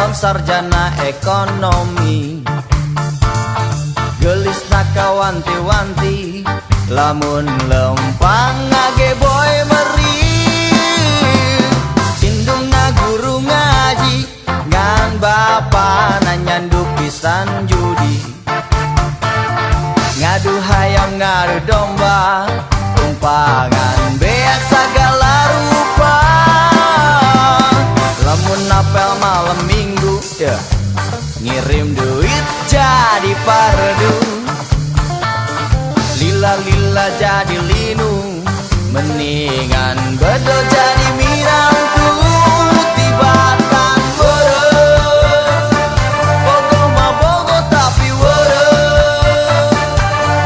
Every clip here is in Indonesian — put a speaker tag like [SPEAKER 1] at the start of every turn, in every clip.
[SPEAKER 1] calon sarjana ekonomi. Gelis nakawanti-wanti lamun lempang ngage boy meri. Indung ngaguru ngaji ngan bapa nanyandu pisan judi. Ngadu hayam ngadu domba tumpangan beak segala rupa. Lamun apel malam minggu ya ngirim duit jadi pardu. Lila-lila jadi linu mendingan bedo jadi mirantu. Tibatan were bogo mah bogo tapi were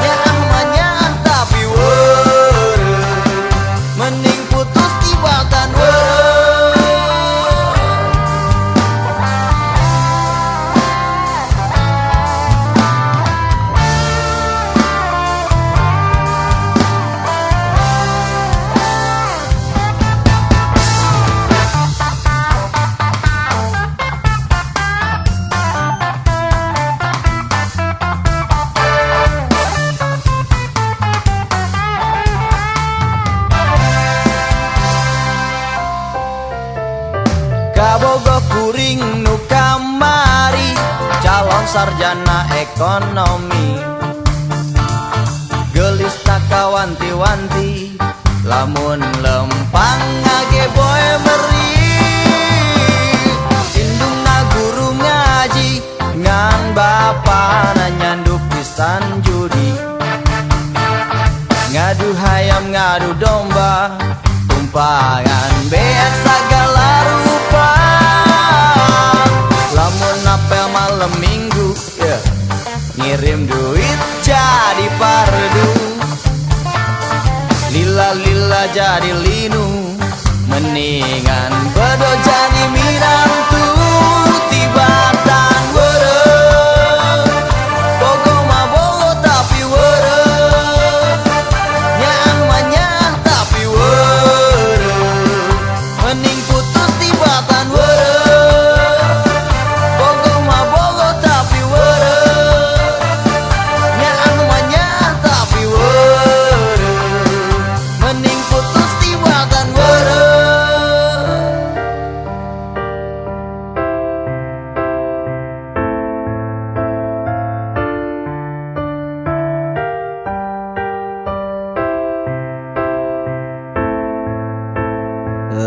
[SPEAKER 1] nyaah mah nyaah tapi were mending putus tibatan were. Kabogo kuring nu kamari calon sarjana ekonomi. Gelis nakawanti-wanti lamun lempang ngage boy meri. Indung ngaguru ngaji ngan bapa nanyandu pisan judi. Ngadu hayam ngadu domba tumpangan beak segala rupa. Lamun apel malam minggu ya ngirim duit jadi pardu. Lila-lila jadi linu mendingan bedo jadi mirantu. Tibatan were bogo mah bogo tapi were nyaah mah nyaah tapi were mending putus tibatan were. Bogo mah bogo tapi were nyaah mah nyaah tapi were mending putus tibatan were.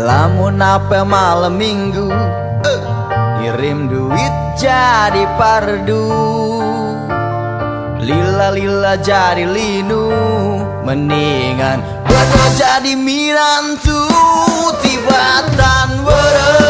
[SPEAKER 1] Lamun apel malam minggu ngirim duit jadi pardu. Lila-lila jadi linu mendingan bedo jadi mirantu. Tibatan were